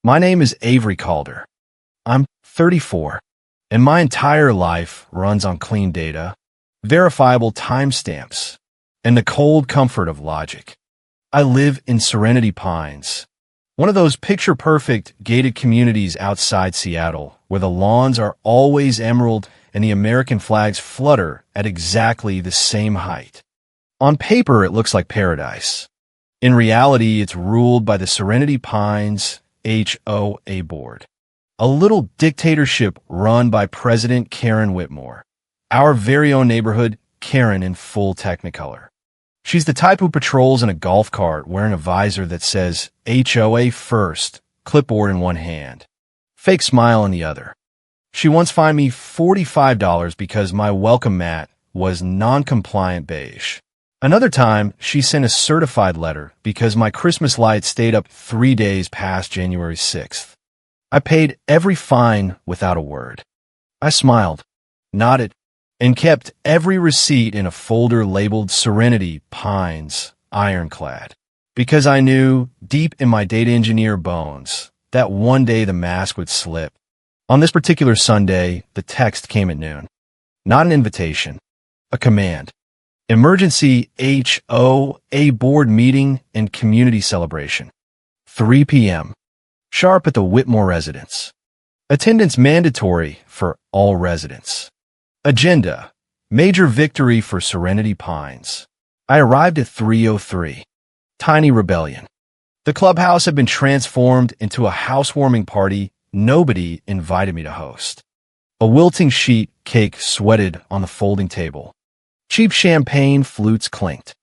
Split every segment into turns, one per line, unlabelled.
My name is Avery Calder. I'm 34, and my entire life runs on clean data, verifiable timestamps, and the cold comfort of logic. I live in Serenity Pines, one of those picture-perfect gated communities outside Seattle, where the lawns are always emerald and the American flags flutter at exactly the same height. On paper, it looks like paradise. In reality, it's ruled by the Serenity Pines HOA board, a little dictatorship run by President Karen Whitmore, our very own neighborhood Karen in full Technicolor. She's the type who patrols in a golf cart wearing a visor that says HOA first, clipboard in one hand, fake smile in the other. She once fined me $45 because my welcome mat was non-compliant beige. Another time, she sent a certified letter because my Christmas lights stayed up 3 days past January 6th. I paid every fine without a word. I smiled, nodded, and kept every receipt in a folder labeled Serenity Pines Ironclad, because I knew, deep in my data engineer bones, that one day the mask would slip. On this particular Sunday, the text came at noon. Not an invitation, a command. Emergency HOA board meeting and community celebration. 3 p.m. Sharp at the Whitmore residence. Attendance mandatory for all residents. Agenda: major victory for Serenity Pines. I arrived at 3:03. Tiny rebellion. The clubhouse had been transformed into a housewarming party nobody invited me to host. A wilting sheet cake sweated on the folding table. Cheap champagne flutes clinked.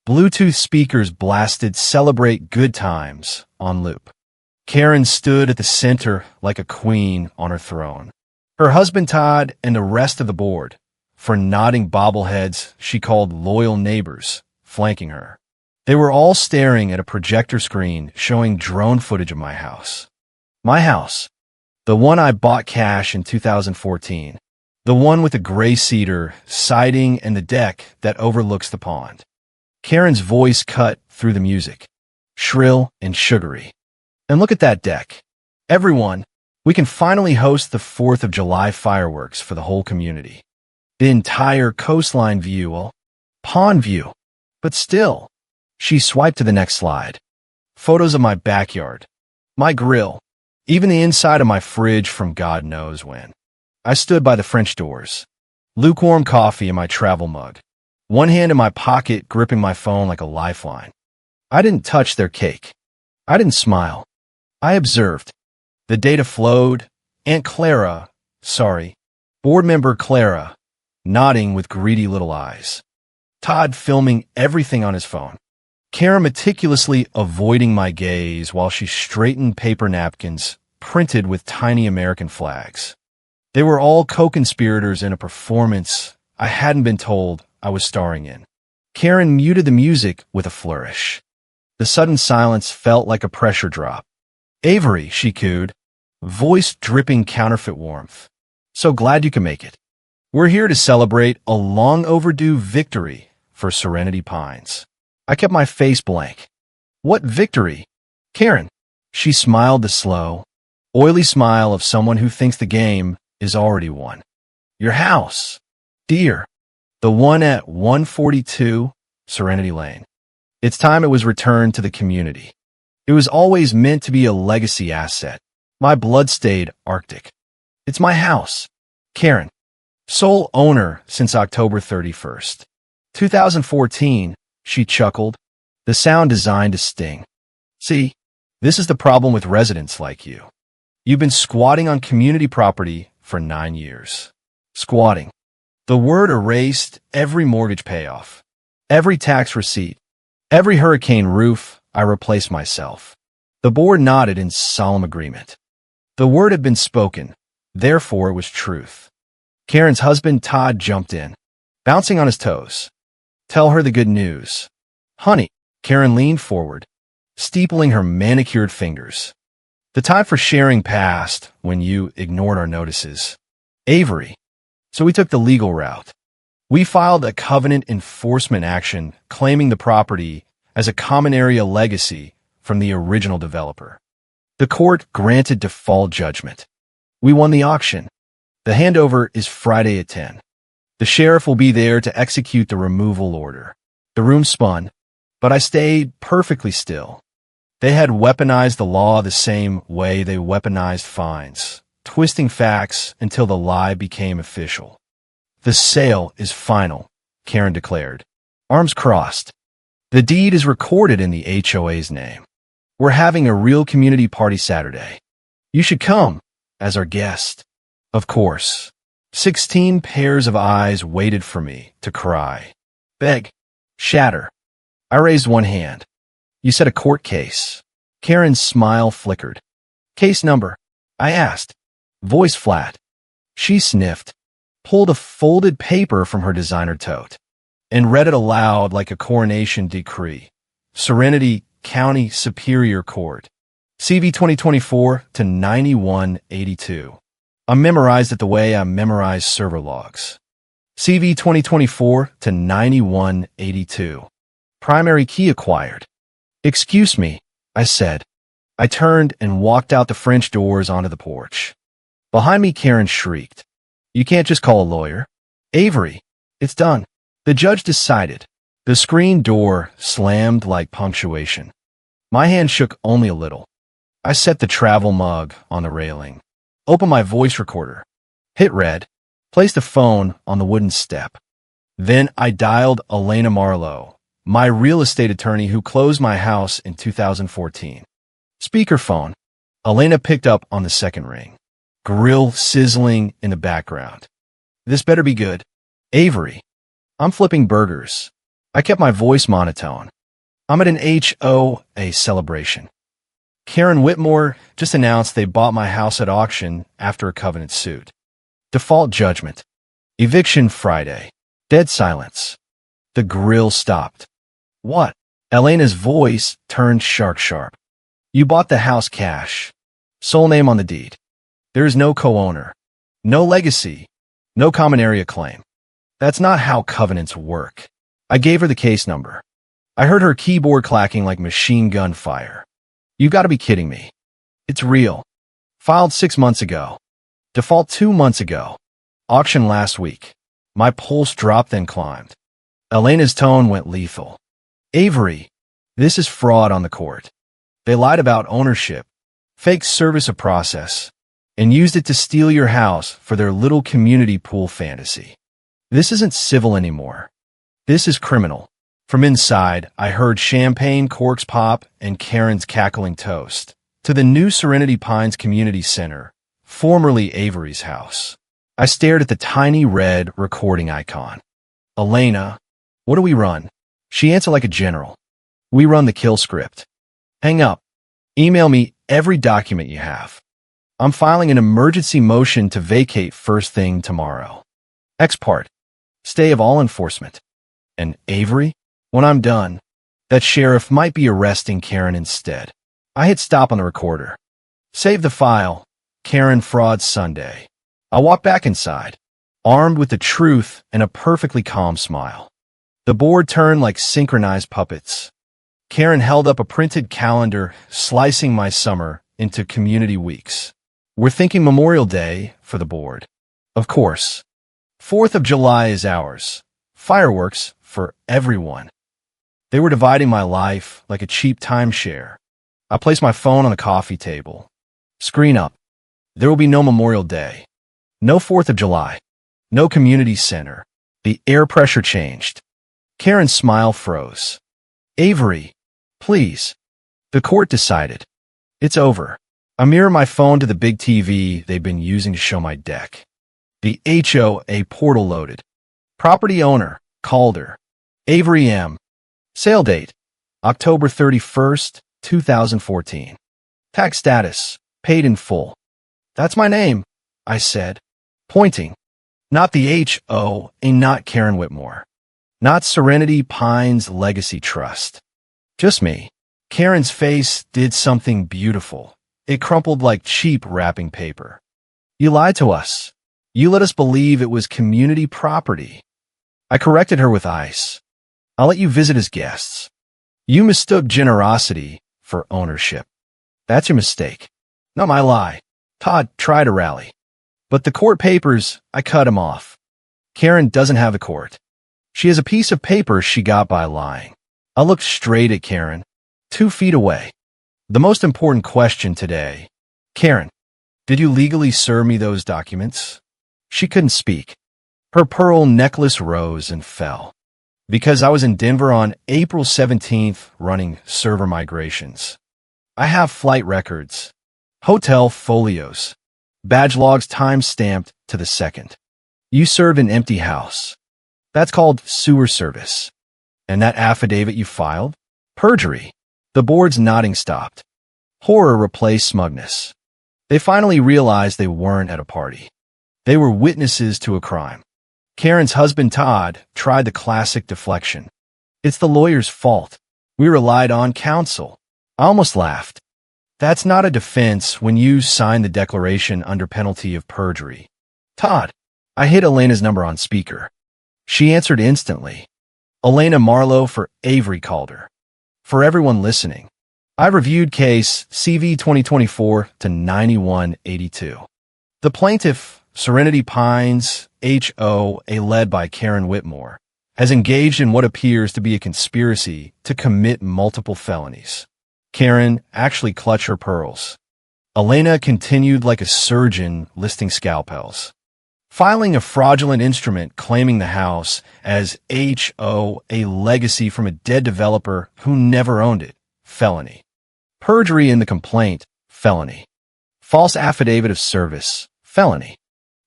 Bluetooth speakers blasted "Celebrate Good Times" on loop. Karen stood at the center like a queen on her throne. Her husband Todd and the rest of the board, for nodding bobbleheads she called loyal neighbors, flanking her. They were all staring at a projector screen showing drone footage of my house. My house. The one I bought cash in 2014. The one with the gray cedar, siding, and the deck that overlooks the pond. Karen's voice cut through the music, shrill and sugary. And look at that deck. Everyone, we can finally host the 4th of July fireworks for the whole community. The entire coastline view, well, pond view. But still, she swiped to the next slide. Photos of my backyard, my grill, even the inside of my fridge from God knows when. I stood by the French doors, lukewarm coffee in my travel mug, one hand in my pocket gripping my phone like a lifeline. I didn't touch their cake. I didn't smile. I observed. The data flowed. Aunt Clara, board member Clara, nodding with greedy little eyes. Todd filming everything on his phone. Karen meticulously avoiding my gaze while she straightened paper napkins printed with tiny American flags. They were all co-conspirators in a performance I hadn't been told I was starring in. Karen muted the music with a flourish. The sudden silence felt like a pressure drop. "Avery," she cooed, voice dripping counterfeit warmth. "So glad you can make it. We're here to celebrate a long-overdue victory for Serenity Pines." I kept my face blank. "What victory?" "Karen." She smiled the slow, oily smile of someone who thinks the game is already won. "Your house, dear. The one at 142 Serenity Lane. It's time it was returned to the community. It was always meant to be a legacy asset. My blood-stained Arctic. It's my house. Karen. Sole owner since October 31st. 2014, she chuckled, the sound designed to sting. See, this is the problem with residents like you. You've been squatting on community property for 9 years. Squatting. The word erased every mortgage payoff, every tax receipt, every hurricane roof. I replaced myself. The board nodded in solemn agreement. The word had been spoken, therefore it was truth. Karen's husband Todd jumped in, bouncing on his toes. "Tell her the good news." "Honey," Karen leaned forward, steepling her manicured fingers. "The time for sharing passed when you ignored our notices. Avery." So we took the legal route. We filed a covenant enforcement action claiming the property as a common area legacy from the original developer. The court granted default judgment. We won the auction. The handover is Friday at 10. The sheriff will be there to execute the removal order. The room spun, but I stayed perfectly still. They had weaponized the law the same way they weaponized fines, twisting facts until the lie became official. The sale is final, Karen declared, arms crossed. The deed is recorded in the HOA's name. We're having a real community party Saturday. You should come as our guest. Of course. 16 pairs of eyes waited for me to cry, beg, shatter. I raised one hand. You said a court case. Karen's smile flickered. Case number? I asked, voice flat. She sniffed, pulled a folded paper from her designer tote, and read it aloud like a coronation decree. Serenity County Superior Court. CV 2024 to 9182. I memorized it the way I memorize server logs. CV 2024 to 9182. Primary key acquired. Excuse me, I said. I turned and walked out the French doors onto the porch. Behind me, Karen shrieked. You can't just call a lawyer. Avery, it's done. The judge decided. The screen door slammed like punctuation. My hand shook only a little. I set the travel mug on the railing. Opened my voice recorder. Hit red. Placed the phone on the wooden step. Then I dialed Elena Marlowe, my real estate attorney who closed my house in 2014. Speakerphone. Elena picked up on the second ring. Grill sizzling in the background. This better be good. Avery. I'm flipping burgers. I kept my voice monotone. I'm at an HOA celebration. Karen Whitmore just announced they bought my house at auction after a covenant suit. Default judgment. Eviction Friday. Dead silence. The grill stopped. What? Elena's voice turned sharp. You bought the house cash. Sole name on the deed. There is no co-owner. No legacy. No common area claim. That's not how covenants work. I gave her the case number. I heard her keyboard clacking like machine gun fire. You gotta be kidding me. It's real. Filed 6 months ago. Default 2 months ago. Auction last week. My pulse dropped then climbed. Elena's tone went lethal. Avery, this is fraud on the court. They lied about ownership, faked service of process, and used it to steal your house for their little community pool fantasy. This isn't civil anymore. This is criminal. From inside, I heard champagne corks pop and Karen's cackling toast to the new Serenity Pines Community Center, formerly Avery's house. I stared at the tiny red recording icon. Elena, what do we run? She answered like a general. We run the kill script. Hang up. Email me every document you have. I'm filing an emergency motion to vacate first thing tomorrow. Ex parte. Stay of all enforcement. And Avery? When I'm done, that sheriff might be arresting Karen instead. I hit stop on the recorder. Save the file. Karen Fraud Sunday. I walked back inside, armed with the truth and a perfectly calm smile. The board turned like synchronized puppets. Karen held up a printed calendar, slicing my summer into community weeks. We're thinking Memorial Day for the board. Of course. 4th of July is ours. Fireworks for everyone. They were dividing my life like a cheap timeshare. I placed my phone on the coffee table. Screen up. There will be no Memorial Day. No 4th of July. No community center. The air pressure changed. Karen's smile froze. Avery, please. The court decided. It's over. I mirror my phone to the big TV they've been using to show my deck. The HOA portal loaded. Property owner, Calder. Avery M. Sale date, October 31st, 2014. Tax status, paid in full. That's my name, I said, pointing. Not the HOA, not Karen Whitmore. Not Serenity Pines Legacy Trust. Just me. Karen's face did something beautiful. It crumpled like cheap wrapping paper. You lied to us. You let us believe it was community property. I corrected her with ice. I'll let you visit as guests. You mistook generosity for ownership. That's your mistake. Not my lie. Todd tried to rally. But the court papers, I cut him off. Karen doesn't have a court. She has a piece of paper she got by lying. I looked straight at Karen, 2 feet away. The most important question today. Karen, did you legally serve me those documents? She couldn't speak. Her pearl necklace rose and fell. Because I was in Denver on April 17th running server migrations. I have flight records, hotel folios, badge logs time-stamped to the second. You served an empty house. That's called sewer service. And that affidavit you filed? Perjury. The board's nodding stopped. Horror replaced smugness. They finally realized they weren't at a party. They were witnesses to a crime. Karen's husband, Todd, tried the classic deflection. It's the lawyer's fault. We relied on counsel. I almost laughed. That's not a defense when you sign the declaration under penalty of perjury. Todd, I hit Elena's number on speaker. She answered instantly. Elena Marlowe for Avery Calder. For everyone listening, I reviewed case CV 2024-9182. The plaintiff, Serenity Pines, HOA led by Karen Whitmore, has engaged in what appears to be a conspiracy to commit multiple felonies. Karen actually clutched her pearls. Elena continued like a surgeon listing scalpels. Filing a fraudulent instrument claiming the house as HOA legacy from a dead developer who never owned it, felony. Perjury in the complaint, felony. False affidavit of service, felony.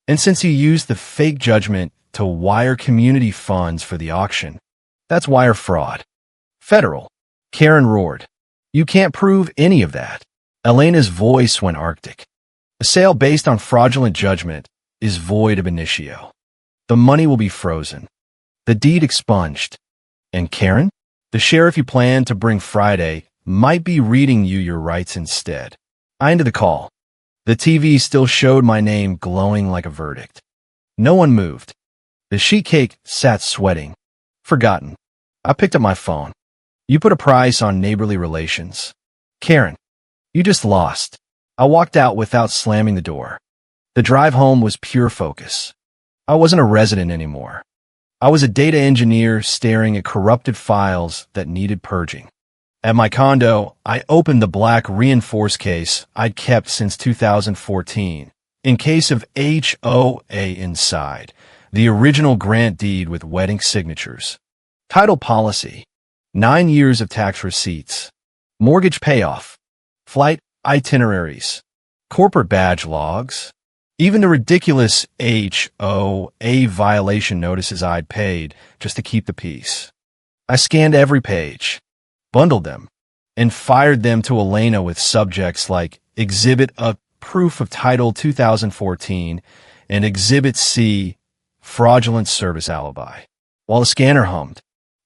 And since you used the fake judgment to wire community funds for the auction, that's wire fraud. Federal. Karen roared. You can't prove any of that. Elena's voice went arctic. A sale based on fraudulent judgment is void of initio. The money will be frozen. The deed expunged. And Karen? The sheriff you plan to bring Friday might be reading you your rights instead. I ended the call. The TV still showed my name glowing like a verdict. No one moved. The sheet cake sat sweating. Forgotten. I picked up my phone. You put a price on neighborly relations. Karen, you just lost. I walked out without slamming the door. The drive home was pure focus. I wasn't a resident anymore. I was a data engineer staring at corrupted files that needed purging. At my condo, I opened the black reinforced case I'd kept since 2014, in case of HOA inside, the original grant deed with wedding signatures. Title policy, 9 years of tax receipts, mortgage payoff, flight itineraries, corporate badge logs, even the ridiculous HOA violation notices I'd paid just to keep the peace. I scanned every page, bundled them, and fired them to Elena with subjects like Exhibit A, Proof of Title 2014, and Exhibit C, Fraudulent Service Alibi. While the scanner hummed,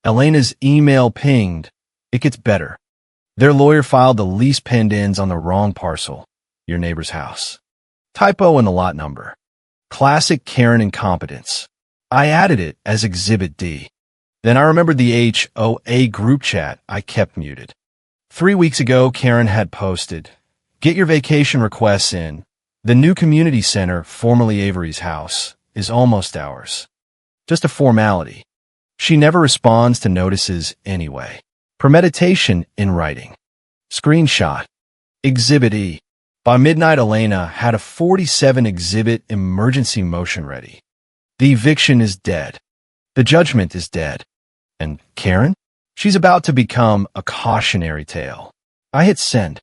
Elena's email pinged. It gets better. Their lawyer filed the lease penned-ins on the wrong parcel, your neighbor's house. Typo in the lot number. Classic Karen incompetence. I added it as Exhibit D. Then I remembered the HOA group chat I kept muted. 3 weeks ago, Karen had posted, "Get your vacation requests in. The new community center, formerly Avery's house, is almost ours." Just a formality. She never responds to notices anyway. Premeditation in writing. Screenshot. Exhibit E. By midnight, Elena had a 47 exhibit emergency motion ready. The eviction is dead. The judgment is dead. And Karen? She's about to become a cautionary tale. I hit send.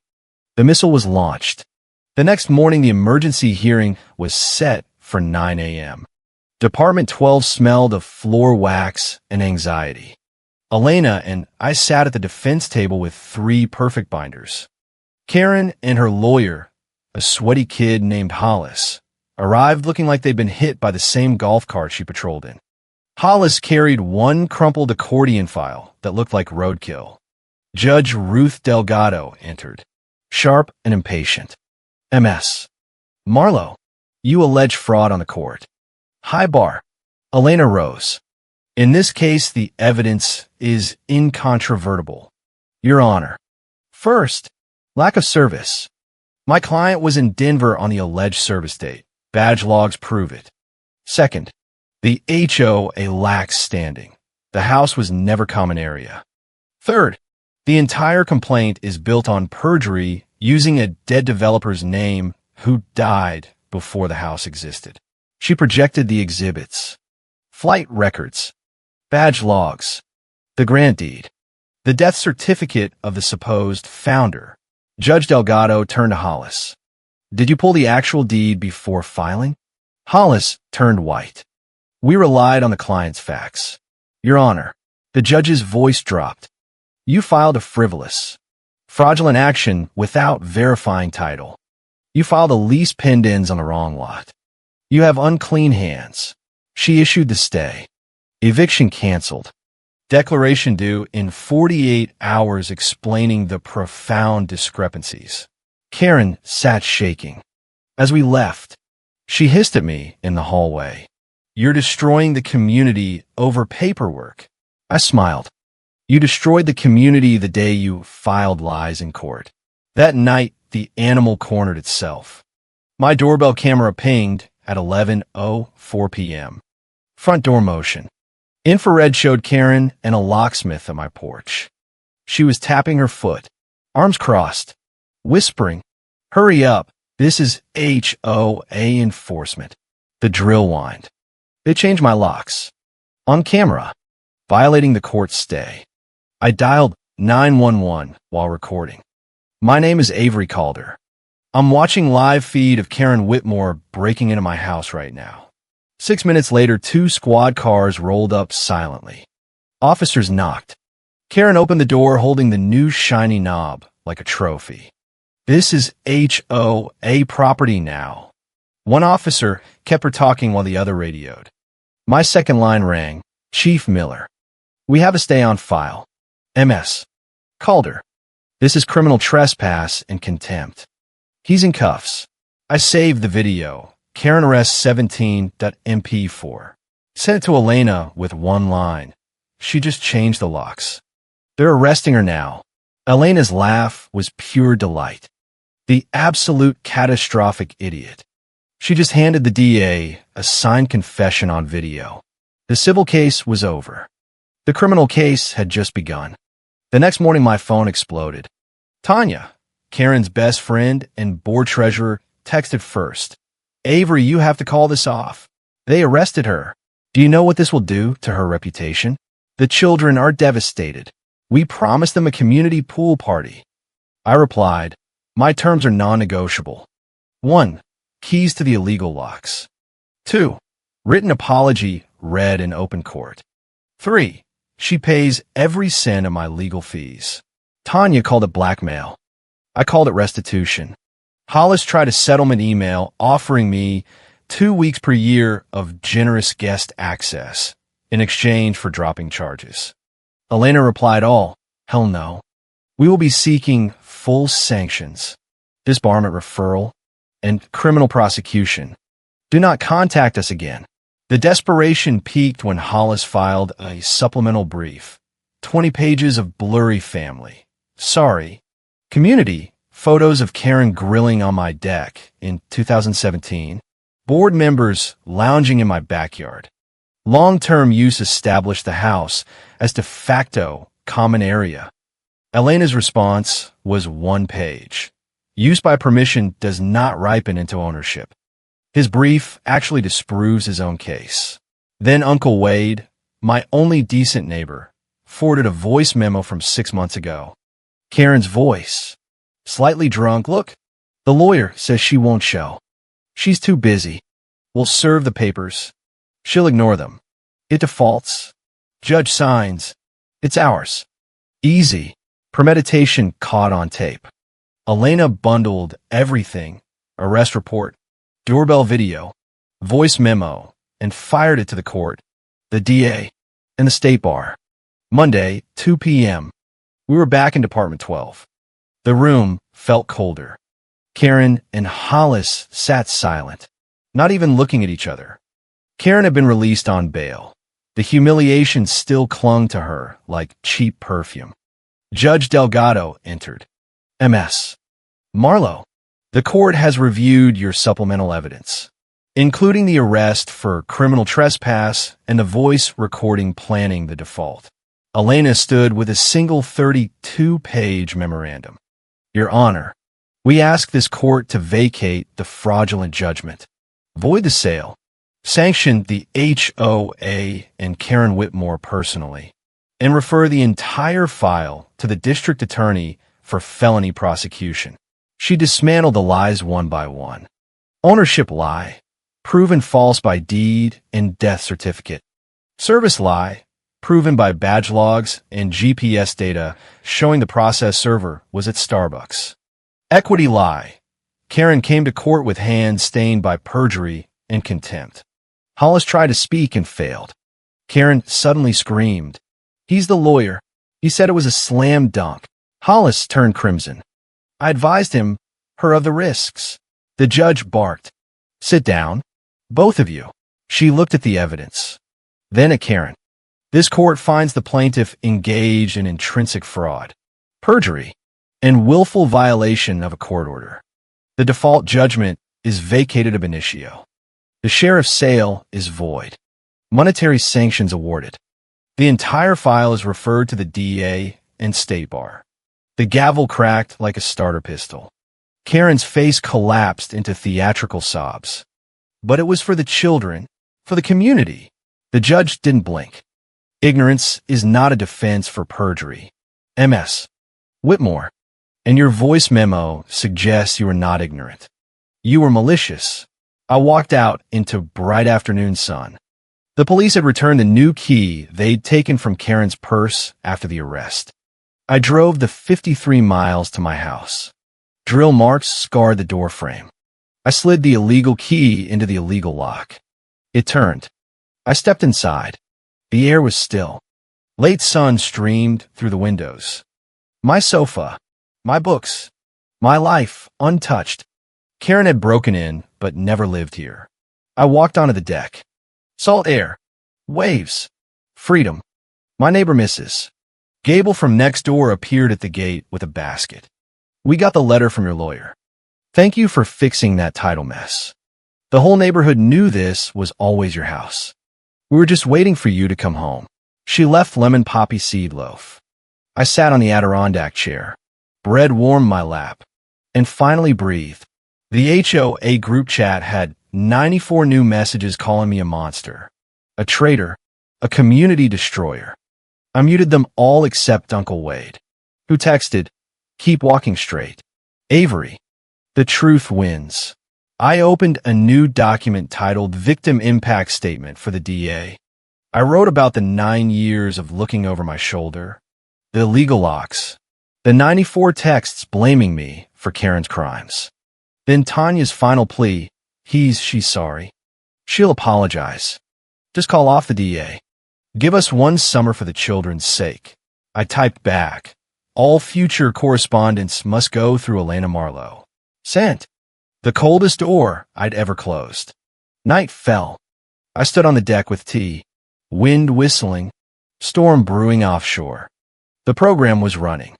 The missile was launched. The next morning, the emergency hearing was set for 9 a.m. Department 12 smelled of floor wax and anxiety. Elena and I sat at the defense table with 3 perfect binders. Karen and her lawyer, a sweaty kid named Hollis, arrived looking like they'd been hit by the same golf cart she patrolled in. Hollis carried one crumpled accordion file that looked like roadkill. Judge Ruth Delgado entered, sharp and impatient. MS. Marlowe, you allege fraud on the court. High bar. Elena rose. In this case, the evidence is incontrovertible. Your Honor. First, lack of service. My client was in Denver on the alleged service date. Badge logs prove it. Second, the HOA lacks standing. The house was never common area. Third, the entire complaint is built on perjury using a dead developer's name who died before the house existed. She projected the exhibits, flight records, badge logs, the grant deed, the death certificate of the supposed founder. Judge Delgado turned to Hollis. Did you pull the actual deed before filing? Hollis turned white. We relied on the client's facts. Your Honor, the judge's voice dropped. You filed a frivolous, fraudulent action without verifying title. You filed a lease pinned-ins on the wrong lot. You have unclean hands. She issued the stay. Eviction canceled. Declaration due in 48 hours explaining the profound discrepancies. Karen sat shaking. As we left, she hissed at me in the hallway. You're destroying the community over paperwork. I smiled. You destroyed the community the day you filed lies in court. That night, the animal cornered itself. My doorbell camera pinged at 11:04 p.m. Front door motion. Infrared showed Karen and a locksmith at my porch. She was tapping her foot, arms crossed, whispering, "Hurry up, this is HOA enforcement." The drill whined. They changed my locks. On camera, violating the court stay. I dialed 911 while recording. My name is Avery Calder. I'm watching live feed of Karen Whitmore breaking into my house right now. 6 minutes later, 2 squad cars rolled up silently. Officers knocked. Karen opened the door holding the new shiny knob like a trophy. This is HOA property now. One officer kept her talking while the other radioed. My second line rang. Chief Miller. We have a stay on file. MS. Calder. This is criminal trespass and contempt. He's in cuffs. I saved the video. Karen arrest 17.mp4. Sent it to Elena with one line. She just changed the locks. They're arresting her now. Elena's laugh was pure delight. The absolute catastrophic idiot. She just handed the DA a signed confession on video. The civil case was over. The criminal case had just begun. The next morning, my phone exploded. Tanya, Karen's best friend and board treasurer, texted first. Avery, you have to call this off. They arrested her. Do you know what this will do to her reputation? The children are devastated. We promised them a community pool party. I replied, my terms are non-negotiable. 1. Keys to the illegal locks. 2. Written apology read in open court. 3. She pays every cent of my legal fees. Tanya called it blackmail. I called it restitution. Hollis tried a settlement email offering me 2 weeks per year of generous guest access in exchange for dropping charges. Elena replied, hell no. We will be seeking full sanctions, disbarment referral, and criminal prosecution. Do not contact us again. The desperation peaked when Hollis filed a supplemental brief. 20 pages of blurry family. Sorry. Community. Photos of Karen grilling on my deck in 2017. Board members lounging in my backyard. Long-term use established the house as de facto common area. Elena's response was 1 page. Use by permission does not ripen into ownership. His brief actually disproves his own case. Then Uncle Wade, my only decent neighbor, forwarded a voice memo from 6 months ago. Karen's voice. Slightly drunk. Look, the lawyer says she won't show. She's too busy. We'll serve the papers. She'll ignore them. It defaults. Judge signs. It's ours. Easy. Premeditation caught on tape. Elena bundled everything. Arrest report. Doorbell video, voice memo, and fired it to the court, the DA, and the state bar. Monday, 2 p.m. We were back in Department 12. The room felt colder. Karen and Hollis sat silent, not even looking at each other. Karen had been released on bail. The humiliation still clung to her like cheap perfume. Judge Delgado entered. MS. Marlowe. The court has reviewed your supplemental evidence, including the arrest for criminal trespass and the voice recording planning the default. Elena stood with a single 32-page memorandum. Your Honor, we ask this court to vacate the fraudulent judgment, void the sale, sanction the HOA and Karen Whitmore personally, and refer the entire file to the district attorney for felony prosecution. She dismantled the lies one by one. Ownership lie, proven false by deed and death certificate. Service lie, proven by badge logs and GPS data showing the process server was at Starbucks. Equity lie. Karen came to court with hands stained by perjury and contempt. Hollis tried to speak and failed. Karen suddenly screamed. He's the lawyer. He said it was a slam dunk. Hollis turned crimson. I advised her of the risks. The judge barked. Sit down, both of you. She looked at the evidence. Then at Karen. This court finds the plaintiff engaged in intrinsic fraud, perjury, and willful violation of a court order. The default judgment is vacated ab initio. The sheriff's sale is void. Monetary sanctions awarded. The entire file is referred to the DA and State Bar. The gavel cracked like a starter pistol. Karen's face collapsed into theatrical sobs. But it was for the children, for the community. The judge didn't blink. Ignorance is not a defense for perjury. MS. Whitmore. And your voice memo suggests you were not ignorant. You were malicious. I walked out into bright afternoon sun. The police had returned the new key they'd taken from Karen's purse after the arrest. I drove the 53 miles to my house. Drill marks scarred the doorframe. I slid the illegal key into the illegal lock. It turned. I stepped inside. The air was still. Late sun streamed through the windows. My sofa, my books, my life untouched. Karen had broken in, but never lived here. I walked onto the deck. Salt air, waves, freedom. My neighbor Mrs. Gable from next door appeared at the gate with a basket. We got the letter from your lawyer. Thank you for fixing that title mess. The whole neighborhood knew this was always your house. We were just waiting for you to come home. She left lemon poppy seed loaf. I sat on the Adirondack chair. Bread warmed my lap. And finally breathed. The HOA group chat had 94 new messages calling me a monster, a traitor, a community destroyer. I muted them all except Uncle Wade, who texted, keep walking straight. Avery, the truth wins. I opened a new document titled Victim Impact Statement for the DA. I wrote about the 9 years of looking over my shoulder, the illegal locks, the 94 texts blaming me for Karen's crimes. Then Tanya's final plea, she's sorry. She'll apologize. Just call off the DA. Give us one summer for the children's sake. I typed back. All future correspondence must go through Elena Marlowe. Sent. The coldest door I'd ever closed. Night fell. I stood on the deck with tea, wind whistling, storm brewing offshore. The program was running.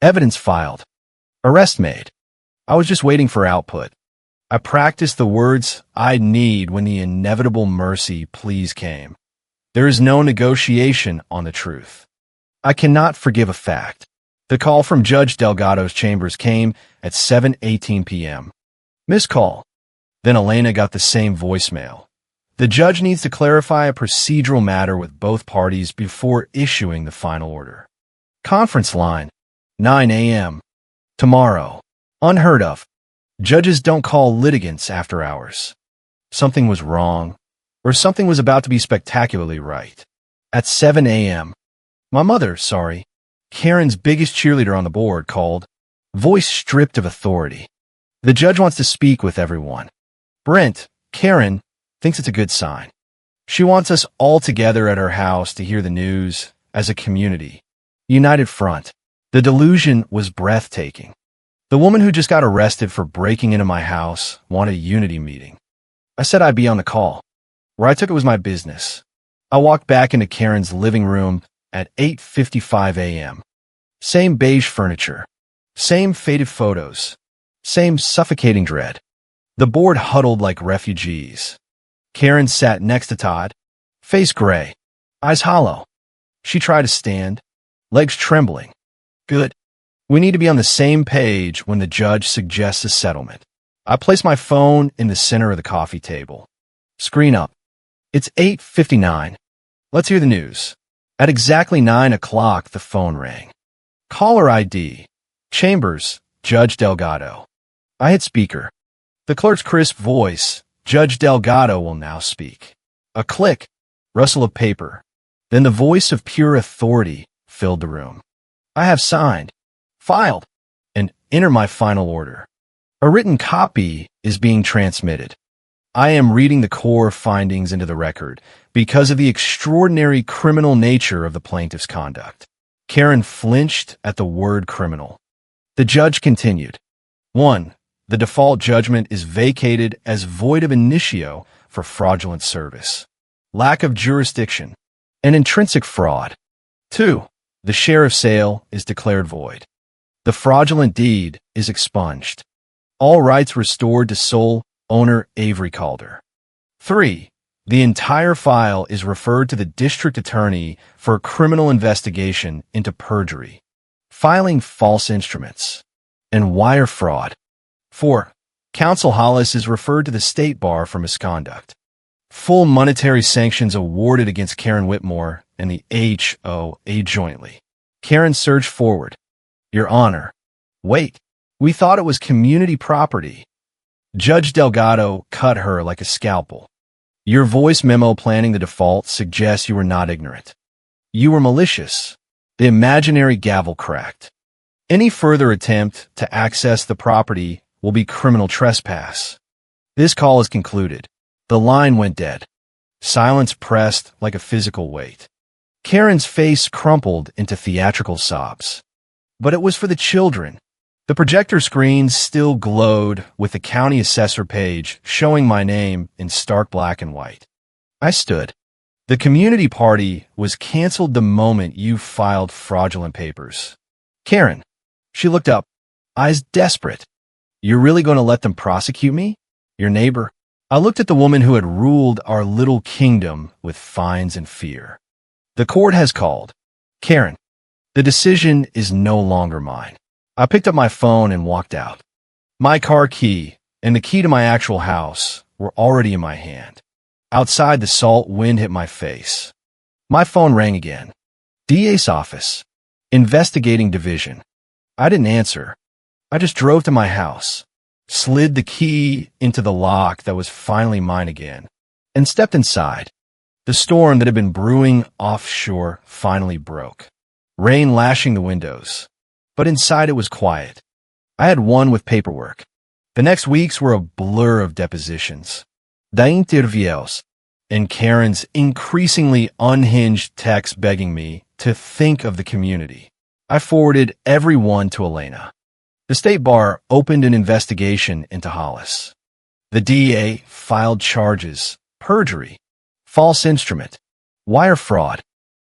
Evidence filed. Arrest made. I was just waiting for output. I practiced the words I'd need when the inevitable mercy pleas came. There is no negotiation on the truth. I cannot forgive a fact. The call from Judge Delgado's chambers came at 7:18 p.m. Missed call. Then Elena got the same voicemail. The judge needs to clarify a procedural matter with both parties before issuing the final order. Conference line. 9 a.m. Tomorrow. Unheard of. Judges don't call litigants after hours. Something was wrong, or something was about to be spectacularly right. At 7 a.m. My mother, Karen's biggest cheerleader on the board, called. Voice stripped of authority. The judge wants to speak with everyone. Brent, Karen, thinks it's a good sign. She wants us all together at her house to hear the news as a community. United front. The delusion was breathtaking. The woman who just got arrested for breaking into my house wanted a unity meeting. I said I'd be on the call. Where I took it was my business. I walked back into Karen's living room at 8:55 a.m. Same beige furniture. Same faded photos. Same suffocating dread. The board huddled like refugees. Karen sat next to Todd, face gray, eyes hollow. She tried to stand, legs trembling. Good. We need to be on the same page when the judge suggests a settlement. I place my phone in the center of the coffee table. Screen up. It's 8:59. Let's hear the news. At exactly 9 o'clock, the phone rang. Caller ID. Chambers, Judge Delgado. I hit speaker. The clerk's crisp voice. Judge Delgado will now speak. A click, rustle of paper. Then the voice of pure authority filled the room. I have signed, filed, and enter my final order. A written copy is being transmitted. I am reading the core findings into the record because of the extraordinary criminal nature of the plaintiff's conduct. Karen flinched at the word criminal. The judge continued. 1. The default judgment is vacated as void of initio for fraudulent service, lack of jurisdiction, and intrinsic fraud. 2. The share of sale is declared void. The fraudulent deed is expunged. All rights restored to sole owner Avery Calder. 3. The entire file is referred to the district attorney for a criminal investigation into perjury, filing false instruments, and wire fraud. 4. Counsel Hollis is referred to the state bar for misconduct. Full monetary sanctions awarded against Karen Whitmore and the HOA jointly. Karen surged forward. Your Honor. Wait. We thought it was community property. Judge Delgado cut her like a scalpel. Your voice memo planning the default suggests you were not ignorant. You were malicious. The imaginary gavel cracked. Any further attempt to access the property will be criminal trespass. This call is concluded. The line went dead. Silence pressed like a physical weight. Karen's face crumpled into theatrical sobs. But it was for the children. The projector screen still glowed with the county assessor page showing my name in stark black and white. I stood. The community party was canceled the moment you filed fraudulent papers. Karen. She looked up, eyes desperate. You're really going to let them prosecute me? Your neighbor? I looked at the woman who had ruled our little kingdom with fines and fear. The court has called. Karen, the decision is no longer mine. I picked up my phone and walked out. My car key and the key to my actual house were already in my hand. Outside, the salt wind hit my face. My phone rang again. DA's office. Investigating division. I didn't answer. I just drove to my house, slid the key into the lock that was finally mine again, and stepped inside. The storm that had been brewing offshore finally broke. Rain lashing the windows. But inside it was quiet. I had won with paperwork. The next weeks were a blur of depositions, interviews, and Karen's increasingly unhinged texts begging me to think of the community. I forwarded every one to Elena. The state bar opened an investigation into Hollis. The DA filed charges, perjury, false instrument, wire fraud.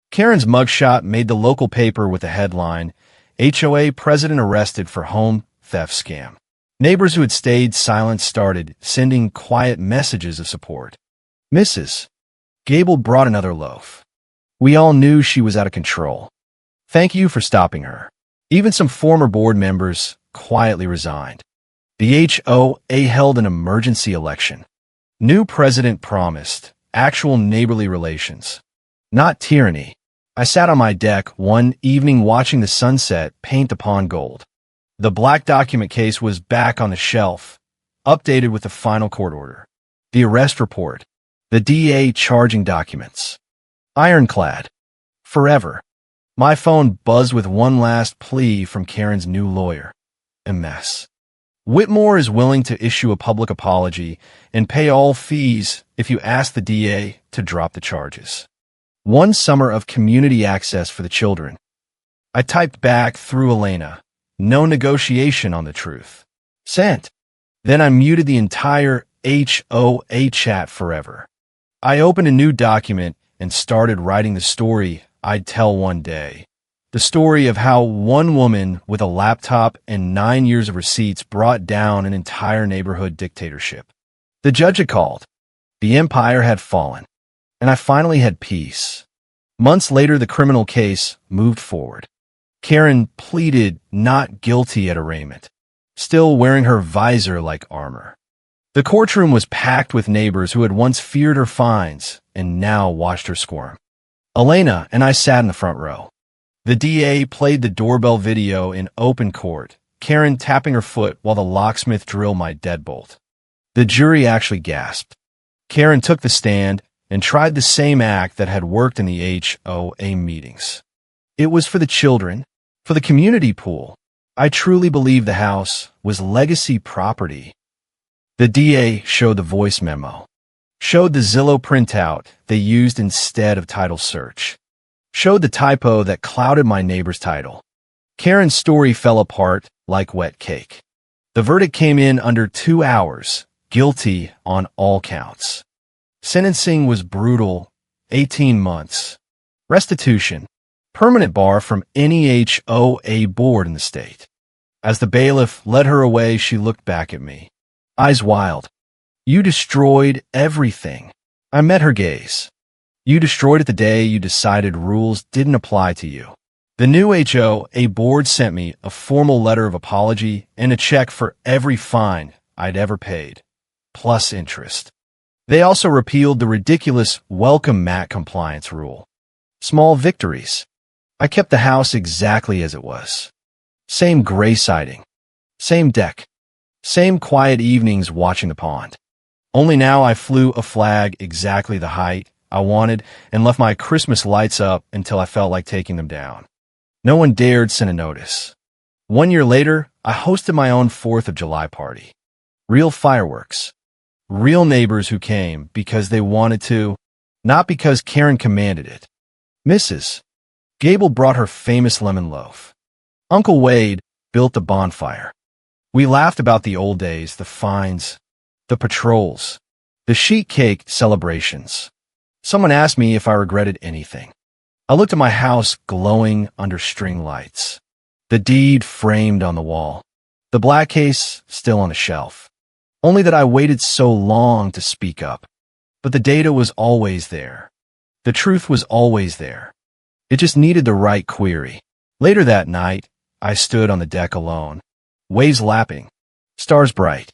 Karen's mugshot made the local paper with a headline, HOA president arrested for home theft scam. Neighbors who had stayed silent started sending quiet messages of support. Mrs. Gable brought another loaf. We all knew she was out of control. Thank you for stopping her. Even some former board members quietly resigned. The HOA held an emergency election. New president promised actual neighborly relations, not tyranny. I sat on my deck one evening watching the sunset paint upon gold. The black document case was back on the shelf, updated with the final court order. The arrest report. The DA charging documents. Ironclad. Forever. My phone buzzed with one last plea from Karen's new lawyer. A mess. Whitmore is willing to issue a public apology and pay all fees if you ask the DA to drop the charges. One summer of community access for the children. I typed back through Elena. No negotiation on the truth. Sent. Then I muted the entire HOA chat forever. I opened a new document and started writing the story I'd tell one day. The story of how one woman with a laptop and 9 years of receipts brought down an entire neighborhood dictatorship. The judge had called. The empire had fallen. And I finally had peace. Months later, the criminal case moved forward. Karen pleaded not guilty at arraignment, still wearing her visor like armor. The courtroom was packed with neighbors who had once feared her fines and now watched her squirm. Elena and I sat in the front row. The DA played the doorbell video in open court, Karen tapping her foot while the locksmith drilled my deadbolt. The jury actually gasped. Karen took the stand and tried the same act that had worked in the HOA meetings. It was for the children, for the community pool. I truly believe the house was legacy property. The DA showed the voice memo, showed the Zillow printout they used instead of title search, showed the typo that clouded my neighbor's title. Karen's story fell apart like wet cake. The verdict came in under 2 hours, guilty on all counts. Sentencing was brutal, 18 months. Restitution, permanent bar from any HOA board in the state. As the bailiff led her away, she looked back at me, eyes wild. You destroyed everything. I met her gaze. You destroyed it the day you decided rules didn't apply to you. The new HOA board sent me a formal letter of apology and a check for every fine I'd ever paid, plus interest. They also repealed the ridiculous welcome mat compliance rule. Small victories. I kept the house exactly as it was. Same gray siding. Same deck. Same quiet evenings watching the pond. Only now I flew a flag exactly the height I wanted and left my Christmas lights up until I felt like taking them down. No one dared send a notice. 1 year later, I hosted my own 4th of July party. Real fireworks. Real neighbors who came because they wanted to, not because Karen commanded it. Mrs. Gable brought her famous lemon loaf. Uncle Wade built the bonfire. We laughed about the old days, the fines, the patrols, the sheet cake celebrations. Someone asked me if I regretted anything. I looked at my house glowing under string lights. The deed framed on the wall. The black case still on a shelf. Only that I waited so long to speak up. But the data was always there. The truth was always there. It just needed the right query. Later that night, I stood on the deck alone. Waves lapping. Stars bright.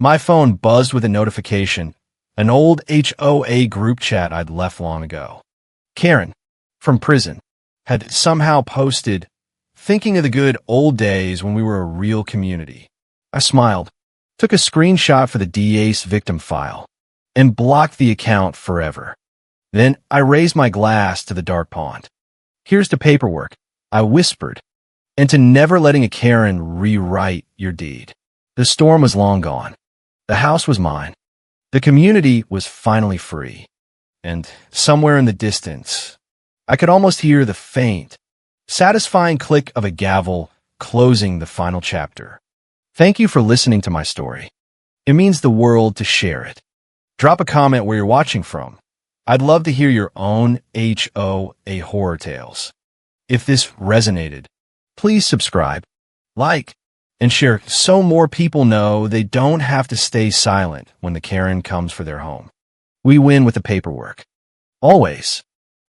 My phone buzzed with a notification. An old HOA group chat I'd left long ago. Karen, from prison, had somehow posted, thinking of the good old days when we were a real community. I smiled, took a screenshot for the DA's victim file, and blocked the account forever. Then I raised my glass to the dark pond. Here's the paperwork, I whispered, and to never letting a Karen rewrite your deed. The storm was long gone. The house was mine. The community was finally free. And somewhere in the distance, I could almost hear the faint, satisfying click of a gavel closing the final chapter. Thank you for listening to my story. It means the world to share it. Drop a comment where you're watching from. I'd love to hear your own HOA horror tales. If this resonated, please subscribe, like, and share so more people know they don't have to stay silent when the Karen comes for their home. We win with the paperwork. Always.